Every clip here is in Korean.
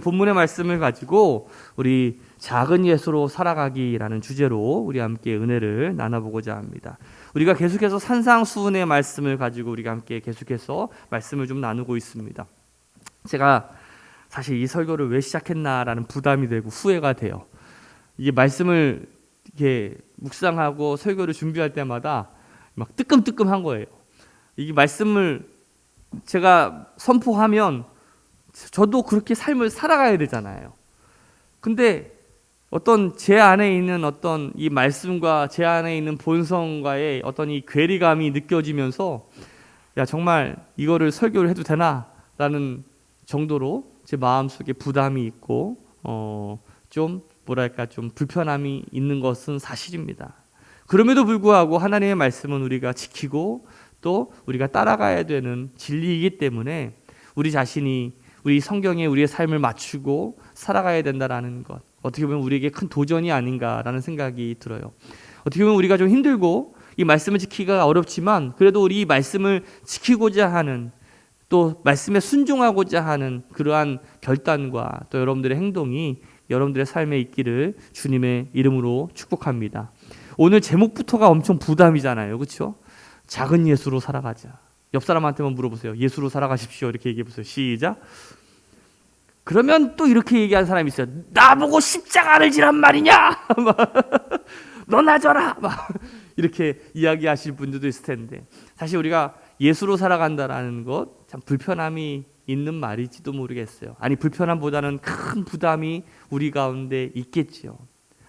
본문의 말씀을 가지고 우리 작은 예수로 살아가기라는 주제로 우리 함께 은혜를 나눠보고자 합니다. 우리가 계속해서 산상수훈의 말씀을 가지고 우리가 함께 계속해서 말씀을 좀 나누고 있습니다. 제가 사실 이 설교를 왜 시작했나라는 부담이 되고 후회가 돼요. 이게 말씀을 이렇게 묵상하고 설교를 준비할 때마다 막 뜨끔뜨끔한 거예요. 이 말씀을 제가 선포하면 저도 그렇게 삶을 살아가야 되잖아요. 근데 어떤 제 안에 있는 어떤 이 말씀과 제 안에 있는 본성과의 어떤 이 괴리감이 느껴지면서 야 정말 이거를 설교를 해도 되나? 라는 정도로 제 마음속에 부담이 있고 좀 뭐랄까 좀 불편함이 있는 것은 사실입니다. 그럼에도 불구하고 하나님의 말씀은 우리가 지키고 또 우리가 따라가야 되는 진리이기 때문에 우리 자신이 우리 성경에 우리의 삶을 맞추고 살아가야 된다라는 것, 어떻게 보면 우리에게 큰 도전이 아닌가라는 생각이 들어요. 어떻게 보면 우리가 좀 힘들고 이 말씀을 지키기가 어렵지만 그래도 우리 이 말씀을 지키고자 하는 또 말씀에 순종하고자 하는 그러한 결단과 또 여러분들의 행동이 여러분들의 삶에 있기를 주님의 이름으로 축복합니다. 오늘 제목부터가 엄청 부담이잖아요. 그렇죠? 작은 예수로 살아가자. 옆 사람한테만 물어보세요. 예수로 살아가십시오. 이렇게 얘기해 보세요. 시작. 그러면 또 이렇게 얘기하는 사람이 있어요. 나보고 십자가를 지란 말이냐? 너나 져라. 이렇게 이야기하실 분들도 있을 텐데 사실 우리가 예수로 살아간다라는 것 참 불편함이 있는 말일지도 모르겠어요. 아니 불편함보다는 큰 부담이 우리 가운데 있겠지요.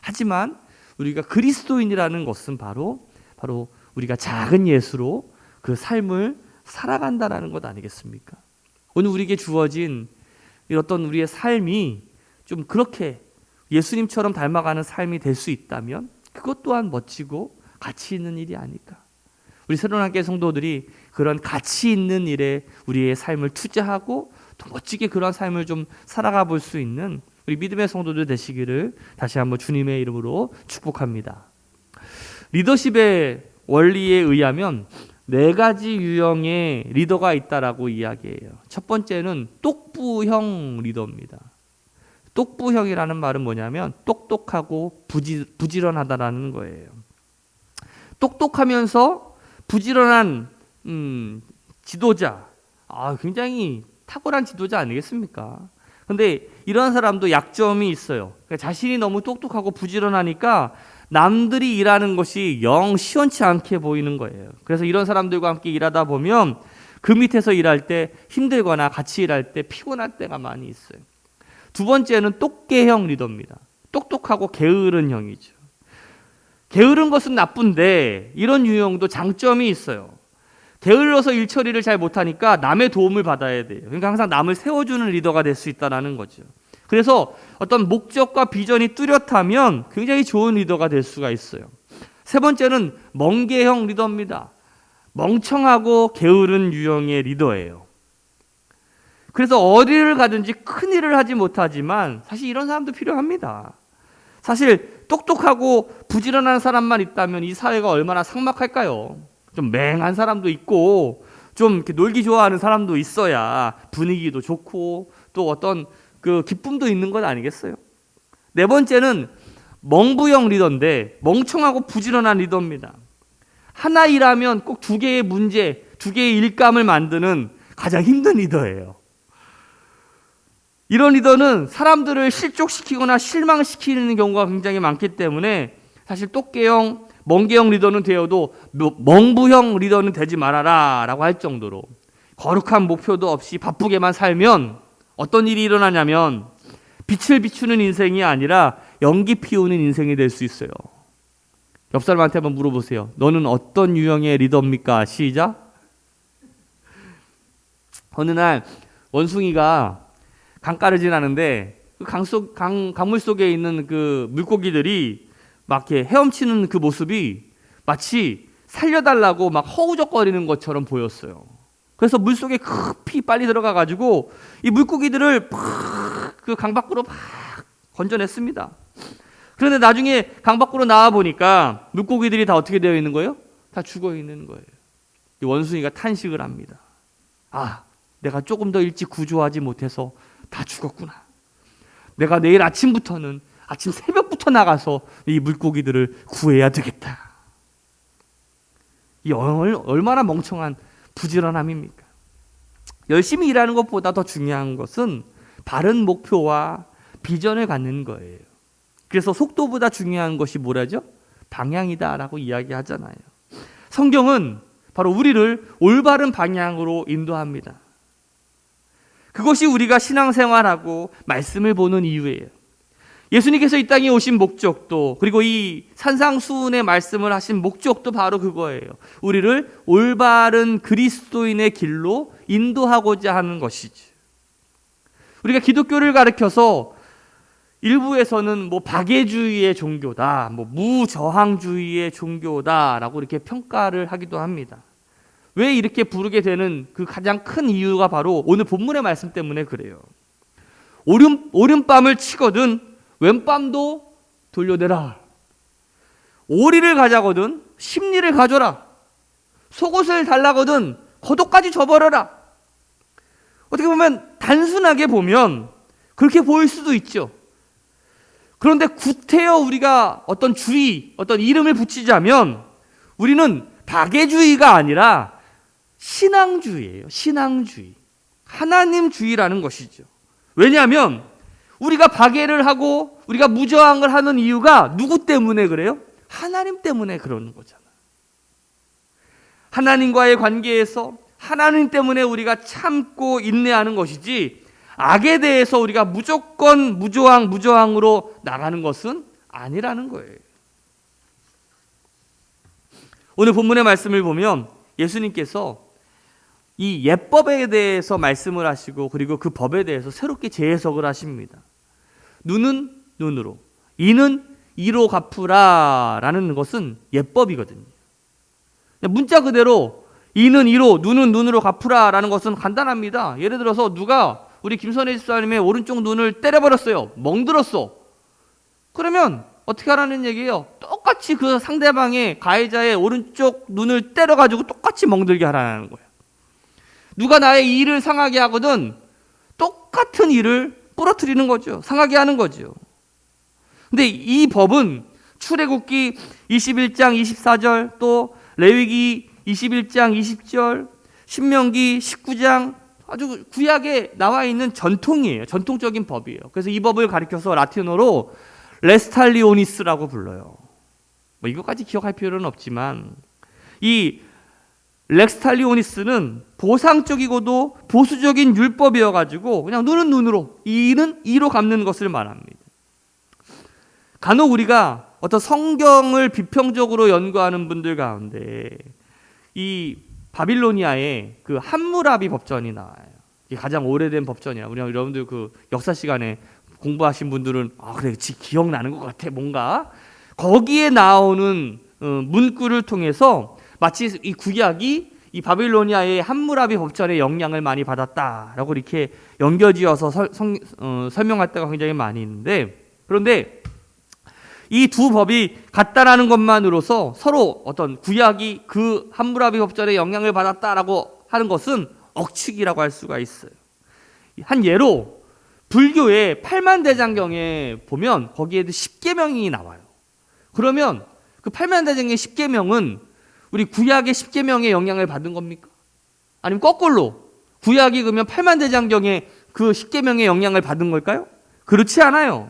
하지만 우리가 그리스도인이라는 것은 바로 우리가 작은 예수로 그 삶을 살아간다라는 것 아니겠습니까? 오늘 우리에게 주어진 어떤 우리의 삶이 좀 그렇게 예수님처럼 닮아가는 삶이 될 수 있다면 그것 또한 멋지고 가치 있는 일이 아닐까. 우리 새로운학교 성도들이 그런 가치 있는 일에 우리의 삶을 투자하고 더 멋지게 그런 삶을 좀 살아가 볼 수 있는 우리 믿음의 성도들 되시기를 다시 한번 주님의 이름으로 축복합니다. 리더십의 원리에 의하면 4가지 유형의 리더가 있다라고 이야기해요. 첫 번째는 똑부형 리더입니다. 똑부형이라는 말은 뭐냐면 똑똑하고 부지런하다라는 거예요. 똑똑하면서 부지런한 지도자, 굉장히 탁월한 지도자 아니겠습니까? 근데 이런 사람도 약점이 있어요. 그러니까 자신이 너무 똑똑하고 부지런하니까 남들이 일하는 것이 영 시원치 않게 보이는 거예요. 그래서 이런 사람들과 함께 일하다 보면 그 밑에서 일할 때 힘들거나 같이 일할 때 피곤할 때가 많이 있어요. 두 번째는 똑개형 리더입니다. 똑똑하고 게으른 형이죠. 게으른 것은 나쁜데 이런 유형도 장점이 있어요. 게을러서 일 처리를 잘 못하니까 남의 도움을 받아야 돼요. 그러니까 항상 남을 세워주는 리더가 될 수 있다는 거죠. 그래서 어떤 목적과 비전이 뚜렷하면 굉장히 좋은 리더가 될 수가 있어요. 세 번째는 멍게형 리더입니다. 멍청하고 게으른 유형의 리더예요. 그래서 어디를 가든지 큰 일을 하지 못하지만 사실 이런 사람도 필요합니다. 사실 똑똑하고 부지런한 사람만 있다면 이 사회가 얼마나 삭막할까요? 좀 맹한 사람도 있고 좀 이렇게 놀기 좋아하는 사람도 있어야 분위기도 좋고 또 어떤 그 기쁨도 있는 것 아니겠어요? 네 번째는 멍부형 리더인데 멍청하고 부지런한 리더입니다. 하나 일하면 꼭 2개의 문제, 2개의 일감을 만드는 가장 힘든 리더예요. 이런 리더는 사람들을 실족시키거나 실망시키는 경우가 굉장히 많기 때문에 사실 똑개형, 멍게형 리더는 되어도 멍부형 리더는 되지 말아라 라고 할 정도로 거룩한 목표도 없이 바쁘게만 살면 어떤 일이 일어나냐면 빛을 비추는 인생이 아니라 연기 피우는 인생이 될 수 있어요. 옆 사람한테 한번 물어보세요. 너는 어떤 유형의 리더입니까? 시작. 어느 날 원숭이가 강가를 지나는데 그 강물 속에 있는 그 물고기들이 막 이렇게 헤엄치는 그 모습이 마치 살려달라고 막 허우적거리는 것처럼 보였어요. 그래서 물속에 급히 빨리 들어가가지고 이 물고기들을 그 강 밖으로 막 건져냈습니다. 그런데 나중에 강 밖으로 나와 보니까 물고기들이 다 어떻게 되어 있는 거예요? 다 죽어 있는 거예요. 이 원숭이가 탄식을 합니다. 내가 조금 더 일찍 구조하지 못해서 다 죽었구나. 내가 내일 아침부터는 아침 새벽부터 나가서 이 물고기들을 구해야 되겠다. 이 얼마나 멍청한 부지런함입니까? 열심히 일하는 것보다 더 중요한 것은 바른 목표와 비전을 갖는 거예요. 그래서 속도보다 중요한 것이 뭐라죠? 방향이다라고 이야기하잖아요. 성경은 바로 우리를 올바른 방향으로 인도합니다. 그것이 우리가 신앙생활하고 말씀을 보는 이유예요. 예수님께서 이 땅에 오신 목적도, 그리고 이 산상수훈의 말씀을 하신 목적도 바로 그거예요. 우리를 올바른 그리스도인의 길로 인도하고자 하는 것이지. 우리가 기독교를 가르쳐서 일부에서는 박애주의의 종교다, 무저항주의의 종교다라고 이렇게 평가를 하기도 합니다. 왜 이렇게 부르게 되는 그 가장 큰 이유가 바로 오늘 본문의 말씀 때문에 그래요. 오른밤을 치거든 왼밤도 돌려내라. 오리를 가자거든 십리를 가져라. 속옷을 달라거든 겉옷까지 줘버려라. 어떻게 보면 단순하게 보면 그렇게 보일 수도 있죠. 그런데 구태여 우리가 어떤 주의, 어떤 이름을 붙이자면 우리는 박애주의가 아니라 신앙주의예요. 신앙주의. 하나님주의라는 것이죠. 왜냐하면 우리가 박애를 하고 우리가 무저항을 하는 이유가 누구 때문에 그래요? 하나님 때문에 그러는 거잖아요. 하나님과의 관계에서 하나님 때문에 우리가 참고 인내하는 것이지, 악에 대해서 우리가 무조건 무저항으로 나가는 것은 아니라는 거예요. 오늘 본문의 말씀을 보면 예수님께서 이 예법에 대해서 말씀을 하시고 그리고 그 법에 대해서 새롭게 재해석을 하십니다. 눈은 눈으로, 이는 이로 갚으라라는 것은 예법이거든요. 문자 그대로 이는 이로, 눈은 눈으로 갚으라라는 것은 간단합니다. 예를 들어서 누가 우리 김선혜 집사님의 오른쪽 눈을 때려버렸어요. 멍들었어. 그러면 어떻게 하라는 얘기예요? 똑같이 그 상대방의 가해자의 오른쪽 눈을 때려가지고 똑같이 멍들게 하라는 거예요. 누가 나의 이를 상하게 하거든 똑같은 이를 부러뜨리는 거죠. 상하게 하는 거죠. 근데 이 법은 출애굽기 21장 24절, 또 레위기 21장 20절, 신명기 19장 아주 구약에 나와 있는 전통이에요. 전통적인 법이에요. 그래서 이 법을 가리켜서 라틴어로 레스탈리오니스라고 불러요. 이것까지 기억할 필요는 없지만 이 렉스탈리오니스는 보상적이고도 보수적인 율법이어가지고 그냥 눈은 눈으로, 이는 이로 갚는 것을 말합니다. 간혹 우리가 어떤 성경을 비평적으로 연구하는 분들 가운데 이 바빌로니아의 그 함무라비 법전이 나와요. 이게 가장 오래된 법전이야. 우리 여러분들 그 역사 시간에 공부하신 분들은 그래 기억나는 것 같아 뭔가. 거기에 나오는 문구를 통해서 마치 이 구약이 이 바빌로니아의 함무라비 법전의 영향을 많이 받았다라고 이렇게 연결지어서 설명할 때가 굉장히 많이 있는데, 그런데 이 두 법이 같다라는 것만으로서 서로 어떤 구약이 그 함무라비 법전의 영향을 받았다라고 하는 것은 억측이라고 할 수가 있어요. 한 예로 불교의 팔만대장경에 보면 거기에도 십계명이 나와요. 그러면 그 팔만대장경의 십계명은 우리 구약의 십계명의 영향을 받은 겁니까? 아니면 거꾸로 구약이 그러면 팔만대장경의 그 십계명의 영향을 받은 걸까요? 그렇지 않아요.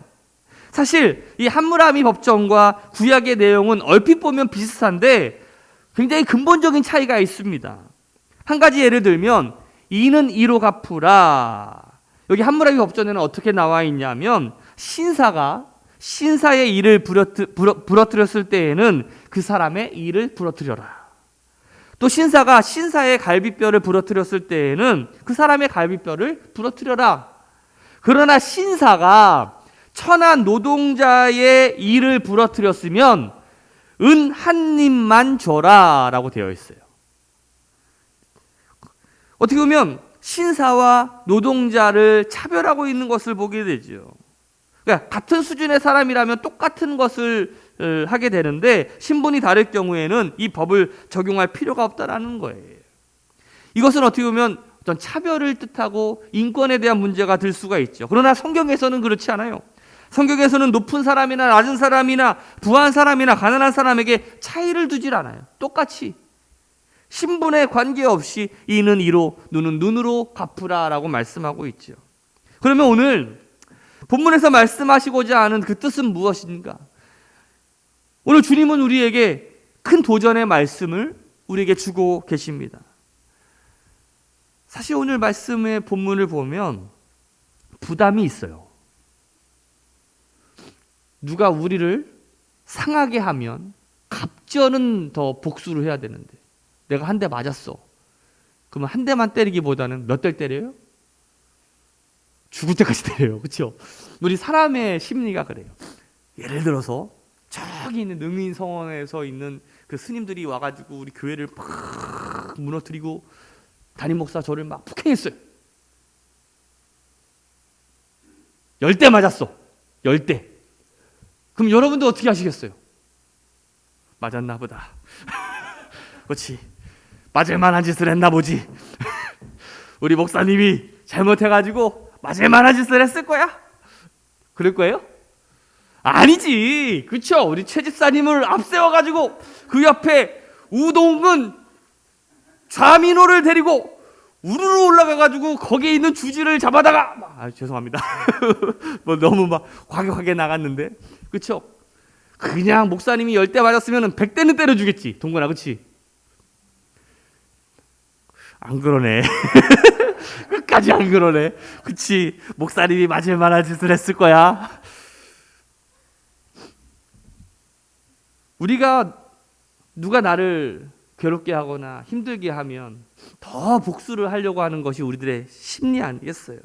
사실 이 함무라비 법전과 구약의 내용은 얼핏 보면 비슷한데 굉장히 근본적인 차이가 있습니다. 한 가지 예를 들면 이는 이로 갚으라. 여기 함무라비 법전에는 어떻게 나와 있냐면 신사가 신사의 이를 부러뜨렸을 때에는 그 사람의 이를 부러뜨려라. 또 신사가 신사의 갈비뼈를 부러뜨렸을 때에는 그 사람의 갈비뼈를 부러뜨려라. 그러나 신사가 천한 노동자의 이를 부러뜨렸으면 은 한 입만 줘라 라고 되어 있어요. 어떻게 보면 신사와 노동자를 차별하고 있는 것을 보게 되죠. 그러니까 같은 수준의 사람이라면 똑같은 것을 하게 되는데 신분이 다를 경우에는 이 법을 적용할 필요가 없다라는 거예요. 이것은 어떻게 보면 어떤 차별을 뜻하고 인권에 대한 문제가 들 수가 있죠. 그러나 성경에서는 그렇지 않아요. 성경에서는 높은 사람이나 낮은 사람이나 부한 사람이나 가난한 사람에게 차이를 두질 않아요. 똑같이 신분에 관계없이 이는 이로 눈은 눈으로 갚으라라고 말씀하고 있죠. 그러면 오늘 본문에서 말씀하시고자 하는 그 뜻은 무엇인가? 오늘 주님은 우리에게 큰 도전의 말씀을 우리에게 주고 계십니다. 사실 오늘 말씀의 본문을 보면 부담이 있어요. 누가 우리를 상하게 하면 갑절은 더 복수를 해야 되는데 내가 한 대 맞았어. 그러면 한 대만 때리기보다는 몇 대 때려요? 죽을 때까지 때려요. 그렇죠? 우리 사람의 심리가 그래요. 예를 들어서 저기 있는 능인성원에서 있는 그 스님들이 와가지고 우리 교회를 막 무너뜨리고 담임 목사 저를 막 폭행했어요. 10대 맞았어. 10대. 그럼 여러분도 어떻게 하시겠어요? 맞았나 보다. 그렇지. 맞을 만한 짓을 했나 보지. 우리 목사님이 잘못해가지고 맞을 만한 짓을 했을 거야? 그럴 거예요? 아니지. 그렇죠? 우리 최 집사님을 앞세워가지고 그 옆에 우동근 좌민호를 데리고 우르르 올라가가지고 거기에 있는 주지를 잡아다가 죄송합니다. 뭐 너무 막 과격하게 나갔는데 그렇죠? 그냥 목사님이 10대 맞았으면 100대는 때려주겠지. 동건아, 그렇지? 안 그러네. 끝까지 안 그러네. 그치? 목사님이 맞을 만한 짓을 했을 거야. 우리가 누가 나를 괴롭게 하거나 힘들게 하면 더 복수를 하려고 하는 것이 우리들의 심리 아니겠어요?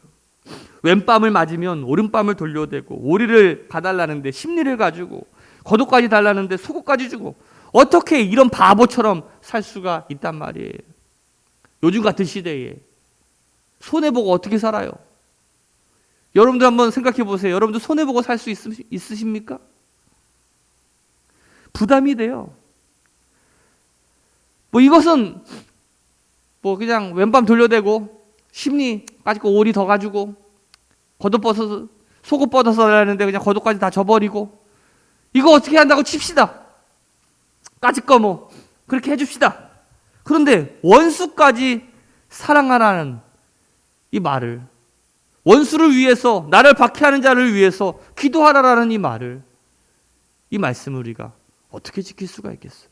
왼뺨을 맞으면 오른뺨을 돌려대고 오리를 봐달라는데 심리를 가지고 겉옷까지 달라는데 속옷까지 주고 어떻게 이런 바보처럼 살 수가 있단 말이에요. 요즘 같은 시대에 손해보고 어떻게 살아요? 여러분들 한번 생각해 보세요. 여러분들 손해보고 살 수 있으십니까? 부담이 돼요. 뭐 이것은 뭐 그냥 왼밤 돌려대고 심리 가지고 오리 더 가지고 겉옷 벗어서 속옷 벗어서 하는데 그냥 겉옷까지 다 져버리고 이거 어떻게 한다고 칩시다. 까짓 거 뭐 그렇게 해줍시다. 그런데 원수까지 사랑하라는 이 말을, 원수를 위해서 나를 박해하는 자를 위해서 기도하라라는 이 말을, 이 말씀을 우리가 어떻게 지킬 수가 있겠어요?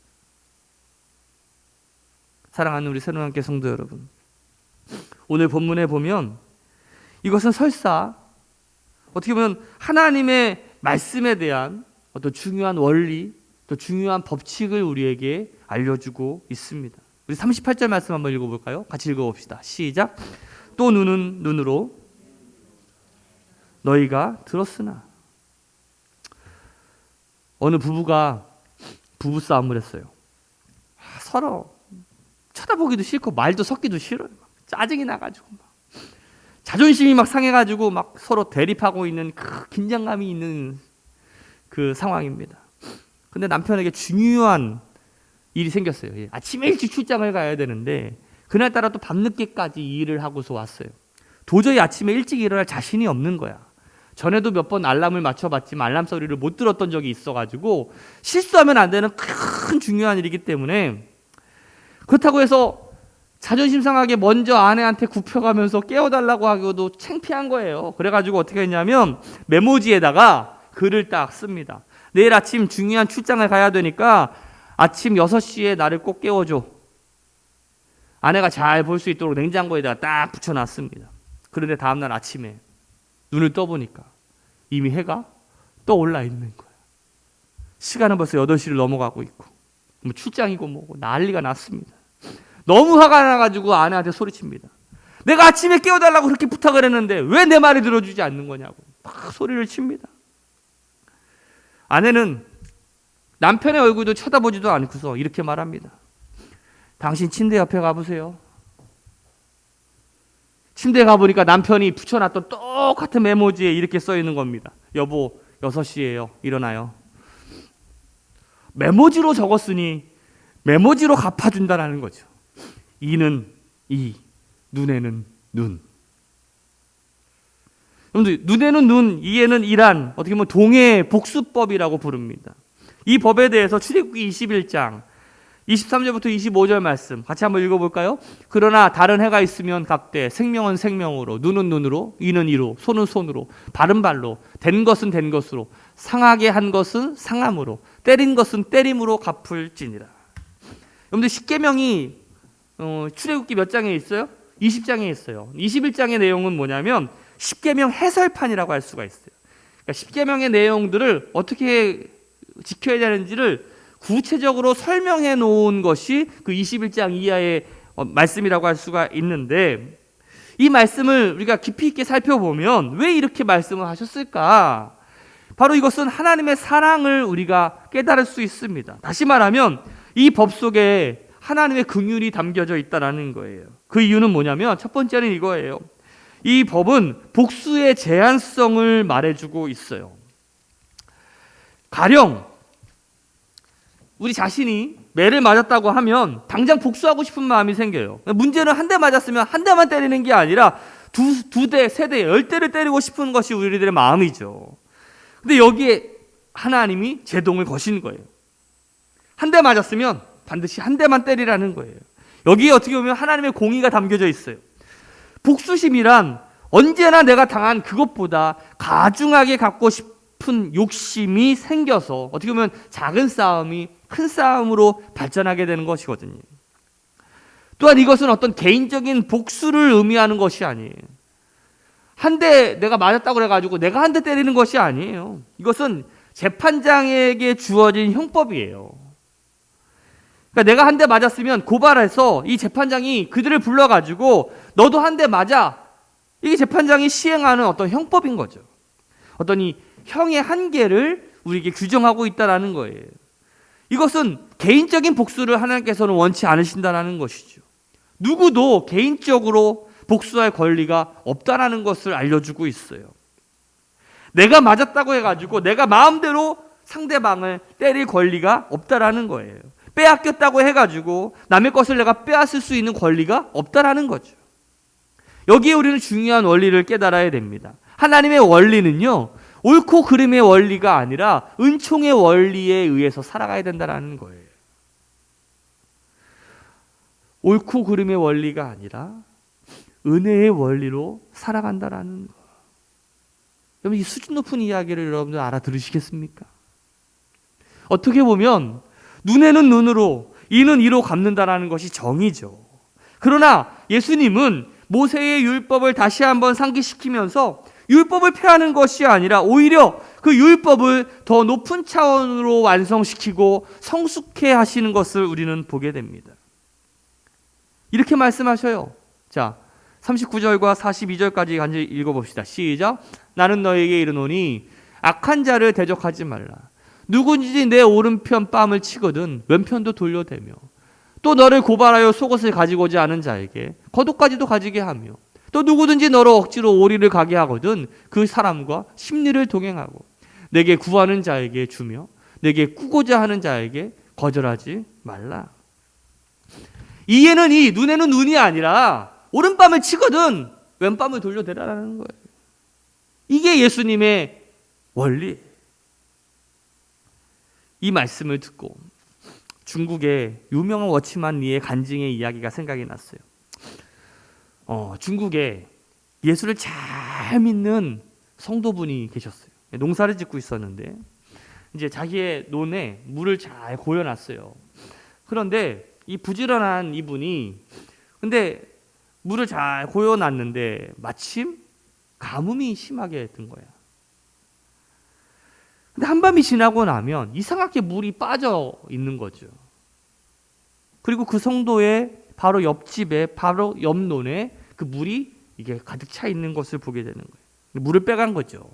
사랑하는 우리 새로운교회 성도 여러분, 오늘 본문에 보면 이것은 설사 어떻게 보면 하나님의 말씀에 대한 어떤 중요한 원리, 또 중요한 법칙을 우리에게 알려주고 있습니다. 우리 38절 말씀 한번 읽어볼까요? 같이 읽어봅시다. 시작. 또 눈은 눈으로 너희가 들었으나. 어느 부부가 부부싸움을 했어요. 서로 쳐다보기도 싫고 말도 섞기도 싫어요. 짜증이 나가지고 막 자존심이 막 상해가지고 막 서로 대립하고 있는 그 긴장감이 있는 그 상황입니다. 근데 남편에게 중요한 일이 생겼어요. 아침에 일찍 출장을 가야 되는데 그날따라 또 밤늦게까지 일을 하고서 왔어요. 도저히 아침에 일찍 일어날 자신이 없는 거야. 전에도 몇 번 알람을 맞춰봤지만 알람 소리를 못 들었던 적이 있어가지고 실수하면 안 되는 큰 중요한 일이기 때문에, 그렇다고 해서 자존심 상하게 먼저 아내한테 굽혀가면서 깨워달라고 하기도 창피한 거예요. 그래가지고 어떻게 했냐면 메모지에다가 글을 딱 씁니다. 내일 아침 중요한 출장을 가야 되니까 아침 6시에 나를 꼭 깨워줘. 아내가 잘 볼 수 있도록 냉장고에다가 딱 붙여놨습니다. 그런데 다음날 아침에 눈을 떠보니까 이미 해가 떠올라 있는 거야. 시간은 벌써 8시를 넘어가고 있고 뭐 출장이고 뭐고 난리가 났습니다. 너무 화가 나가지고 아내한테 소리칩니다. 내가 아침에 깨워달라고 그렇게 부탁을 했는데 왜 내 말이 들어주지 않는 거냐고 막 소리를 칩니다. 아내는 남편의 얼굴도 쳐다보지도 않고서 이렇게 말합니다. 당신 침대 옆에 가보세요. 침대에 가보니까 남편이 붙여놨던 똑같은 메모지에 이렇게 써 있는 겁니다. 여보, 6시예요. 일어나요. 메모지로 적었으니 메모지로 갚아준다는 거죠. 이는 이, 눈에는 눈. 여러분들, 눈에는 눈, 이에는 이란, 어떻게 보면 동해 복수법이라고 부릅니다. 이 법에 대해서 출애굽기 21장 23절부터 25절 말씀 같이 한번 읽어볼까요? 그러나 다른 해가 있으면 각대 생명은 생명으로, 눈은 눈으로, 이는 이로, 손은 손으로, 발은 발로, 된 것은 된 것으로, 상하게 한 것은 상함으로, 때린 것은 때림으로 갚을지니라. 여러분들, 십계명이 출애굽기 몇 장에 있어요? 20장에 있어요. 21장의 내용은 뭐냐면 십계명 해설판이라고 할 수가 있어요. 그러니까 십계명의 내용들을 어떻게 지켜야 되는지를 구체적으로 설명해 놓은 것이 그 21장 이하의 말씀이라고 할 수가 있는데, 이 말씀을 우리가 깊이 있게 살펴보면 왜 이렇게 말씀을 하셨을까? 바로 이것은 하나님의 사랑을 우리가 깨달을 수 있습니다. 다시 말하면 이 법 속에 하나님의 긍휼이 담겨져 있다는 거예요. 그 이유는 뭐냐면 첫 번째는 이거예요. 이 법은 복수의 제한성을 말해주고 있어요. 가령 우리 자신이 매를 맞았다고 하면 당장 복수하고 싶은 마음이 생겨요. 문제는 한 대 맞았으면 한 대만 때리는 게 아니라 두 대, 세 대, 10대를 때리고 싶은 것이 우리들의 마음이죠. 근데 여기에 하나님이 제동을 거신 거예요. 한 대 맞았으면 반드시 한 대만 때리라는 거예요. 여기에 어떻게 보면 하나님의 공의가 담겨져 있어요. 복수심이란 언제나 내가 당한 그것보다 가중하게 갖고 싶은 욕심이 생겨서 어떻게 보면 작은 싸움이 큰 싸움으로 발전하게 되는 것이거든요. 또한 이것은 어떤 개인적인 복수를 의미하는 것이 아니에요. 한 대 내가 맞았다고 그래가지고 내가 한 대 때리는 것이 아니에요. 이것은 재판장에게 주어진 형법이에요. 그러니까 내가 한 대 맞았으면 고발해서 이 재판장이 그들을 불러가지고 너도 한 대 맞아. 이게 재판장이 시행하는 어떤 형법인 거죠. 어떤 이 형의 한계를 우리에게 규정하고 있다는 거예요. 이것은 개인적인 복수를 하나님께서는 원치 않으신다는 것이죠. 누구도 개인적으로 복수할 권리가 없다는 것을 알려주고 있어요. 내가 맞았다고 해가지고 내가 마음대로 상대방을 때릴 권리가 없다는 거예요. 빼앗겼다고 해가지고 남의 것을 내가 빼앗을 수 있는 권리가 없다는 거죠. 여기에 우리는 중요한 원리를 깨달아야 됩니다. 하나님의 원리는요, 옳고 그름의 원리가 아니라 은총의 원리에 의해서 살아가야 된다는 거예요. 옳고 그름의 원리가 아니라 은혜의 원리로 살아간다는 거. 여러분, 이 수준 높은 이야기를 여러분들 알아들으시겠습니까? 어떻게 보면 눈에는 눈으로, 이는 이로 갚는다는 것이 정의죠. 그러나 예수님은 모세의 율법을 다시 한번 상기시키면서 율법을 폐하는 것이 아니라 오히려 그 율법을 더 높은 차원으로 완성시키고 성숙해 하시는 것을 우리는 보게 됩니다. 이렇게 말씀하셔요. 자, 39절과 42절까지 같이 읽어봅시다. 시작. 나는 너에게 이르노니 악한 자를 대적하지 말라. 누구든지 내 오른편 뺨을 치거든 왼편도 돌려대며, 또 너를 고발하여 속옷을 가지고자 하는 자에게 겉옷까지도 가지게 하며, 또 누구든지 너로 억지로 오리를 가게 하거든 그 사람과 심리를 동행하고, 내게 구하는 자에게 주며 내게 꾸고자 하는 자에게 거절하지 말라. 이에는 이, 눈에는 눈이 아니라 오른뺨을 치거든 왼뺨을 돌려대라는 거예요. 이게 예수님의 원리. 이 말씀을 듣고 중국의 유명한 워치만 리의 간증의 이야기가 생각이 났어요. 중국에 예수를 잘 믿는 성도분이 계셨어요. 농사를 짓고 있었는데 이제 자기의 논에 물을 잘 고여놨어요. 그런데 이 부지런한 이분이 근데 물을 잘 고여놨는데 마침 가뭄이 심하게 든 거야. 근데 한밤이 지나고 나면 이상하게 물이 빠져 있는 거죠. 그리고 그 성도의 바로 옆집에, 바로 옆논에 그 물이 이게 가득 차 있는 것을 보게 되는 거예요. 물을 빼간 거죠.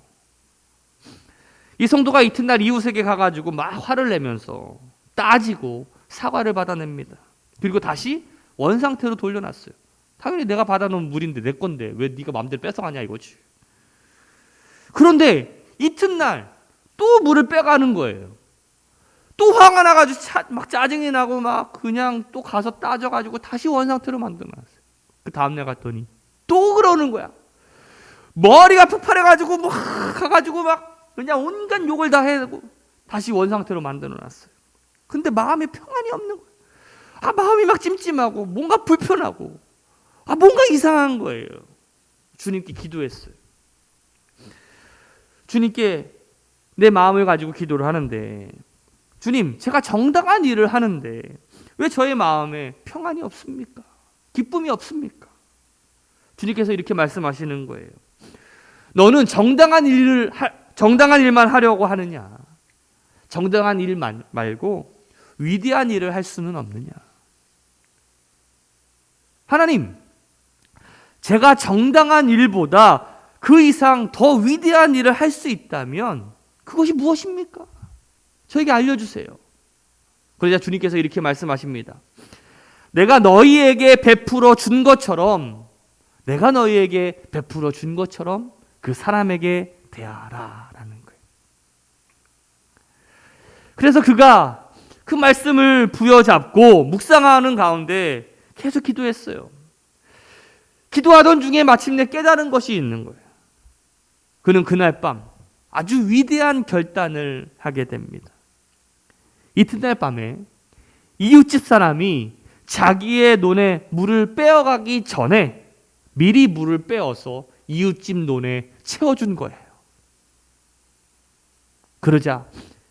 이 성도가 이튿날 이웃에게 가가지고 막 화를 내면서 따지고 사과를 받아냅니다. 그리고 다시 원상태로 돌려놨어요. 당연히 내가 받아놓은 물인데 내 건데 왜 네가 마음대로 뺏어가냐 이거지. 그런데 이튿날 또 물을 빼가는 거예요. 또 화가 나가지고 막 짜증이 나고 막 그냥 또 가서 따져가지고 다시 원상태로 만들어놨어요. 그 다음날 갔더니 또 그러는 거야. 머리가 폭발해가지고 막 가가지고 막 그냥 온갖 욕을 다 해고 다시 원상태로 만들어놨어요. 근데 마음에 평안이 없는 거예요. 마음이 막 찜찜하고 뭔가 불편하고 뭔가 이상한 거예요. 주님께 기도했어요. 주님께 내 마음을 가지고 기도를 하는데, 주님, 제가 정당한 일을 하는데 왜 저의 마음에 평안이 없습니까? 기쁨이 없습니까? 주님께서 이렇게 말씀하시는 거예요. 너는 정당한 일만 하려고 하느냐? 정당한 일 말고 위대한 일을 할 수는 없느냐? 하나님, 제가 정당한 일보다 그 이상 더 위대한 일을 할 수 있다면 그것이 무엇입니까? 저에게 알려주세요. 그러자 주님께서 이렇게 말씀하십니다. 내가 너희에게 베풀어 준 것처럼 그 사람에게 대하라 라는 거예요. 그래서 그가 그 말씀을 부여잡고 묵상하는 가운데 계속 기도했어요. 기도하던 중에 마침내 깨달은 것이 있는 거예요. 그는 그날 밤 아주 위대한 결단을 하게 됩니다. 이튿날 밤에 이웃집 사람이 자기의 논에 물을 빼어가기 전에 미리 물을 빼어서 이웃집 논에 채워준 거예요. 그러자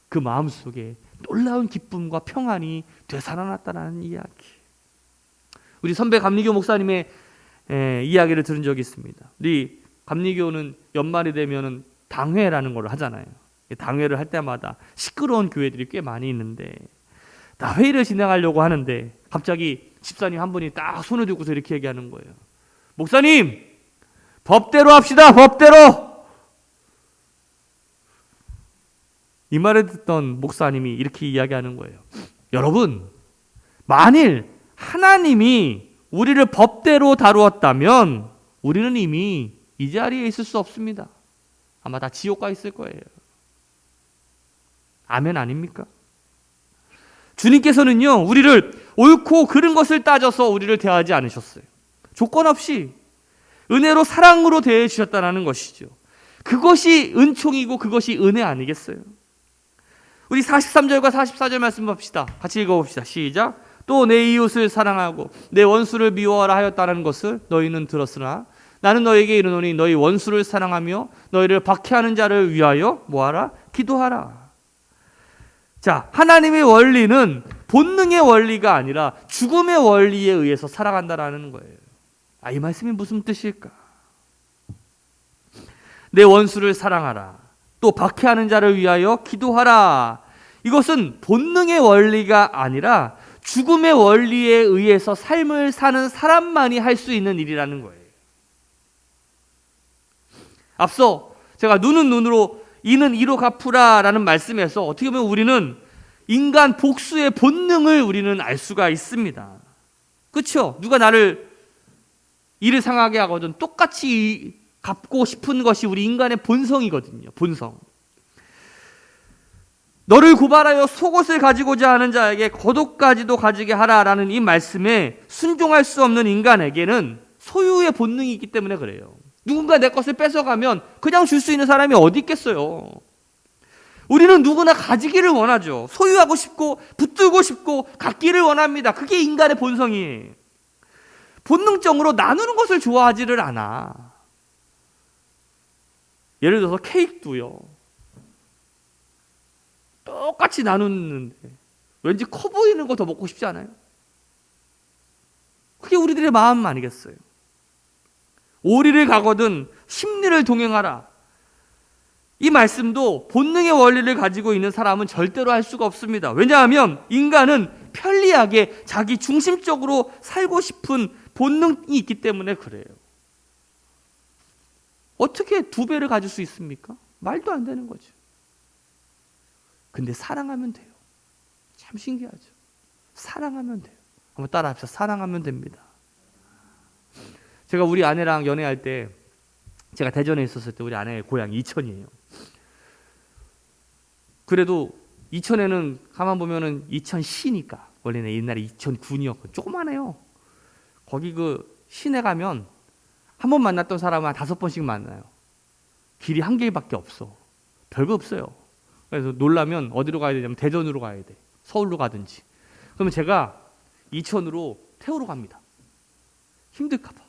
그 마음속에 놀라운 기쁨과 평안이 되살아났다는 이야기. 우리 선배 감리교 목사님의 이야기를 들은 적이 있습니다. 우리 감리교는 연말이 되면은 당회라는 걸 하잖아요. 당회를 할 때마다 시끄러운 교회들이 꽤 많이 있는데, 다 회의를 진행하려고 하는데 갑자기 집사님 한 분이 딱 손을 들고서 이렇게 얘기하는 거예요. 목사님, 법대로 합시다. 법대로. 이 말을 듣던 목사님이 이렇게 이야기하는 거예요. 여러분, 만일 하나님이 우리를 법대로 다루었다면 우리는 이미 이 자리에 있을 수 없습니다. 아마 다 지옥 가 있을 거예요. 아멘 아닙니까? 주님께서는요, 우리를 옳고 그른 것을 따져서 우리를 대하지 않으셨어요. 조건 없이 은혜로 사랑으로 대해 주셨다는 것이죠. 그것이 은총이고 그것이 은혜 아니겠어요? 우리 43절과 44절 말씀 봅시다. 같이 읽어봅시다. 시작. 또 내 이웃을 사랑하고 내 원수를 미워하라 하였다는 것을 너희는 들었으나 나는 너희에게 이르노니 너희 원수를 사랑하며 너희를 박해하는 자를 위하여 뭐하라? 기도하라. 자, 하나님의 원리는 본능의 원리가 아니라 죽음의 원리에 의해서 살아간다라는 거예요. 이 말씀이 무슨 뜻일까? 내 원수를 사랑하라. 또 박해하는 자를 위하여 기도하라. 이것은 본능의 원리가 아니라 죽음의 원리에 의해서 삶을 사는 사람만이 할 수 있는 일이라는 거예요. 앞서 제가 눈은 눈으로 이는 이로 갚으라라는 말씀에서 어떻게 보면 우리는 인간 복수의 본능을 우리는 알 수가 있습니다. 그렇죠? 누가 나를 일을 상하게 하거든 똑같이 갚고 싶은 것이 우리 인간의 본성이거든요. 본성. 너를 고발하여 속옷을 가지고자 하는 자에게 겉옷까지도 가지게 하라라는 이 말씀에 순종할 수 없는 인간에게는 소유의 본능이 있기 때문에 그래요. 누군가 내 것을 뺏어가면 그냥 줄 수 있는 사람이 어디 있겠어요. 우리는 누구나 가지기를 원하죠. 소유하고 싶고 붙들고 싶고 갖기를 원합니다. 그게 인간의 본성이에요. 본능적으로 나누는 것을 좋아하지를 않아. 예를 들어서 케이크도요. 똑같이 나누는데 왠지 커 보이는 거 더 먹고 싶지 않아요? 그게 우리들의 마음 아니겠어요? 오리를 가거든 심리를 동행하라. 이 말씀도 본능의 원리를 가지고 있는 사람은 절대로 할 수가 없습니다. 왜냐하면 인간은 편리하게 자기 중심적으로 살고 싶은 본능이 있기 때문에 그래요. 어떻게 2배를 가질 수 있습니까? 말도 안 되는 거죠. 근데 사랑하면 돼요. 참 신기하죠. 사랑하면 돼요. 한번 따라 합시다. 사랑하면 됩니다. 제가 우리 아내랑 연애할 때, 제가 대전에 있었을 때 우리 아내의 고향 이천이에요. 그래도 이천에는 가만 보면은 이천시니까 원래는 옛날에 이천군이었고 조그만해요. 거기 그 시내 가면 한 번 만났던 사람은 한 5번씩 만나요. 길이 한 개밖에 없어. 별거 없어요. 그래서 놀라면 어디로 가야 되냐면 대전으로 가야 돼. 서울로 가든지. 그러면 제가 이천으로 태우러 갑니다. 힘들까 봐.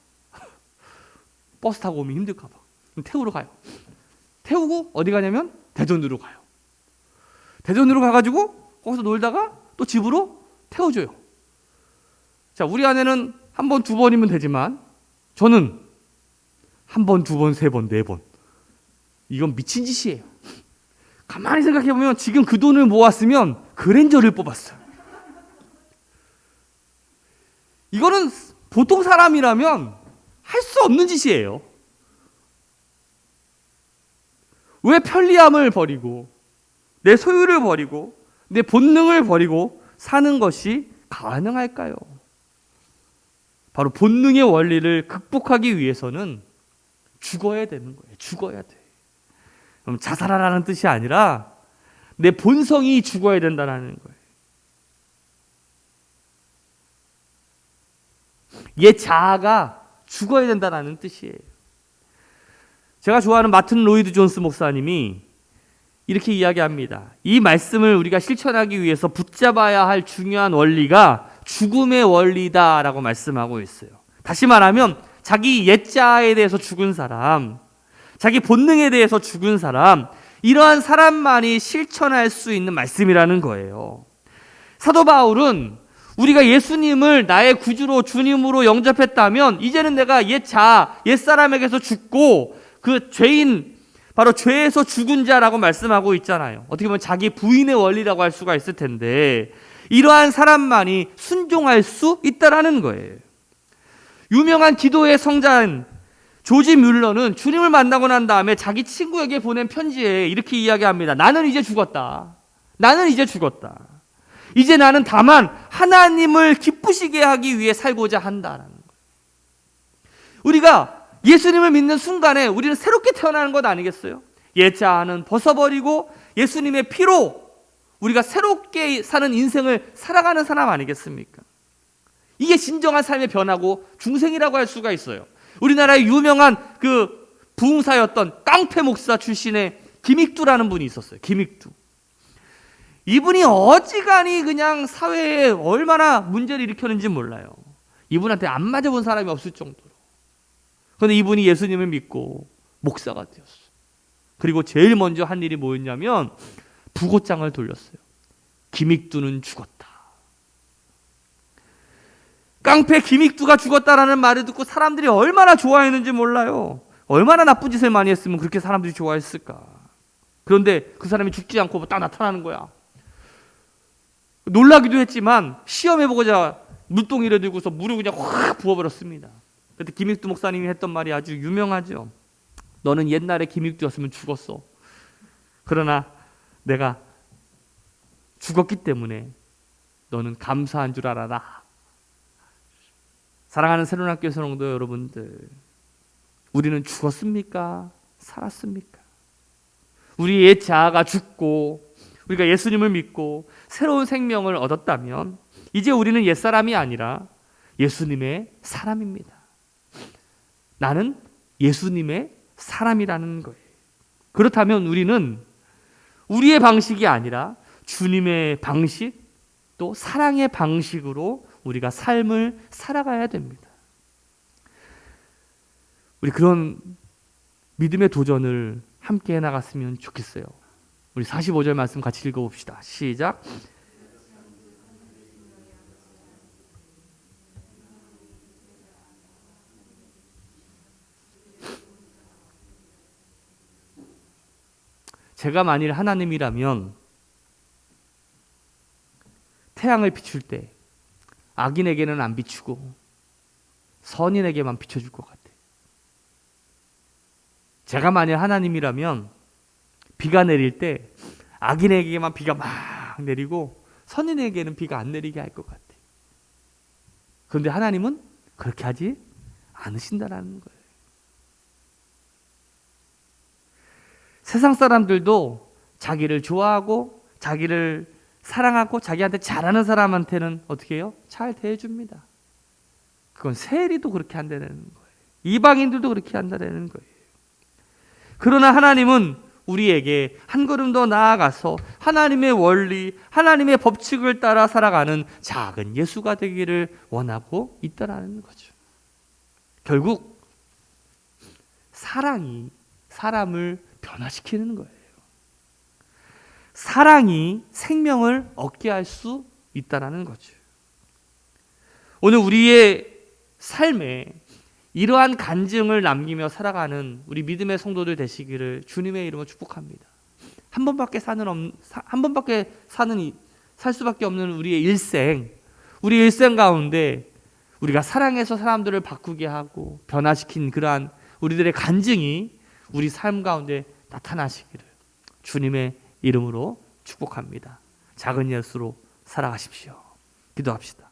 버스 타고 오면 힘들까 봐. 태우러 가요. 태우고 어디 가냐면 대전으로 가요. 대전으로 가가지고 거기서 놀다가 또 집으로 태워줘요. 자, 우리 아내는 한 번, 2번이면 되지만 저는 한 번, 2번, 3번, 4번. 이건 미친 짓이에요. 가만히 생각해보면 지금 그 돈을 모았으면 그랜저를 뽑았어요. 이거는 보통 사람이라면 할 수 없는 짓이에요. 왜 편리함을 버리고 내 소유를 버리고 내 본능을 버리고 사는 것이 가능할까요? 바로 본능의 원리를 극복하기 위해서는 죽어야 되는 거예요. 죽어야 돼. 그럼 자살하라는 뜻이 아니라 내 본성이 죽어야 된다는 거예요. 옛 자아가 죽어야 된다는 뜻이에요. 제가 좋아하는 마틴 로이드 존스 목사님이 이렇게 이야기합니다. 이 말씀을 우리가 실천하기 위해서 붙잡아야 할 중요한 원리가 죽음의 원리다라고 말씀하고 있어요. 다시 말하면 자기 옛 자아에 대해서 죽은 사람, 자기 본능에 대해서 죽은 사람, 이러한 사람만이 실천할 수 있는 말씀이라는 거예요. 사도 바울은 우리가 예수님을 나의 구주로 주님으로 영접했다면 이제는 내가 옛 자아, 옛 사람에게서 죽고 그 죄인, 바로 죄에서 죽은 자라고 말씀하고 있잖아요. 어떻게 보면 자기 부인의 원리라고 할 수가 있을 텐데 이러한 사람만이 순종할 수 있다라는 거예요. 유명한 기도의 성자인 조지 뮬러는 주님을 만나고 난 다음에 자기 친구에게 보낸 편지에 이렇게 이야기합니다. 나는 이제 죽었다. 나는 이제 죽었다. 이제 나는 다만 하나님을 기쁘시게 하기 위해 살고자 한다라는 거예요. 우리가 예수님을 믿는 순간에 우리는 새롭게 태어나는 것 아니겠어요? 옛 자아는 벗어버리고 예수님의 피로 우리가 새롭게 사는 인생을 살아가는 사람 아니겠습니까? 이게 진정한 삶의 변화고 중생이라고 할 수가 있어요. 우리나라의 유명한 그 부흥사였던 깡패 목사 출신의 김익두라는 분이 있었어요. 김익두. 이분이 어지간히 그냥 사회에 얼마나 문제를 일으켰는지 몰라요. 이분한테 안 맞아본 사람이 없을 정도로. 그런데 이분이 예수님을 믿고 목사가 되었어요. 그리고 제일 먼저 한 일이 뭐였냐면 부고장을 돌렸어요. 김익두는 죽었다. 깡패 김익두가 죽었다라는 말을 듣고 사람들이 얼마나 좋아했는지 몰라요. 얼마나 나쁜 짓을 많이 했으면 그렇게 사람들이 좋아했을까. 그런데 그 사람이 죽지 않고 딱 나타나는 거야. 놀라기도 했지만 시험해보고자 물동이를 들고서 물을 그냥 확 부어버렸습니다. 그때 김익두 목사님이 했던 말이 아주 유명하죠. 너는 옛날에 김익두였으면 죽었어. 그러나 내가 죽었기 때문에 너는 감사한 줄 알아라. 사랑하는 새로운학교 성도 여러분들, 우리는 죽었습니까? 살았습니까? 우리 옛 자아가 죽고 우리가 예수님을 믿고 새로운 생명을 얻었다면 이제 우리는 옛사람이 아니라 예수님의 사람입니다. 나는 예수님의 사람이라는 거예요. 그렇다면 우리는 우리의 방식이 아니라 주님의 방식, 또 사랑의 방식으로 우리가 삶을 살아가야 됩니다. 우리 그런 믿음의 도전을 함께 해나갔으면 좋겠어요. 우리 45절 말씀 같이 읽어봅시다. 시작. 제가 만일 하나님이라면 태양을 비출 때 악인에게는 안 비추고 선인에게만 비춰줄 것 같아요. 제가 만일 하나님이라면 비가 내릴 때 악인에게만 비가 막 내리고 선인에게는 비가 안 내리게 할 것 같아요. 그런데 하나님은 그렇게 하지 않으신다는 거예요. 세상 사람들도 자기를 좋아하고 자기를 사랑하고 자기한테 잘하는 사람한테는 어떻게 해요? 잘 대해줍니다. 그건 세리도 그렇게 한다는 거예요. 이방인들도 그렇게 한다는 거예요. 그러나 하나님은 우리에게 한 걸음 더 나아가서 하나님의 원리, 하나님의 법칙을 따라 살아가는 작은 예수가 되기를 원하고 있다는 거죠. 결국 사랑이 사람을 변화시키는 거예요. 사랑이 생명을 얻게 할 수 있다는 거죠. 오늘 우리의 삶에 이러한 간증을 남기며 살아가는 우리 믿음의 성도들 되시기를 주님의 이름으로 축복합니다. 한 번밖에 살 수밖에 없는 우리의 일생, 우리 일생 가운데 우리가 사랑해서 사람들을 바꾸게 하고 변화시킨 그러한 우리들의 간증이 우리 삶 가운데 나타나시기를 주님의 이름으로 축복합니다. 작은 예수로 살아가십시오. 기도합시다.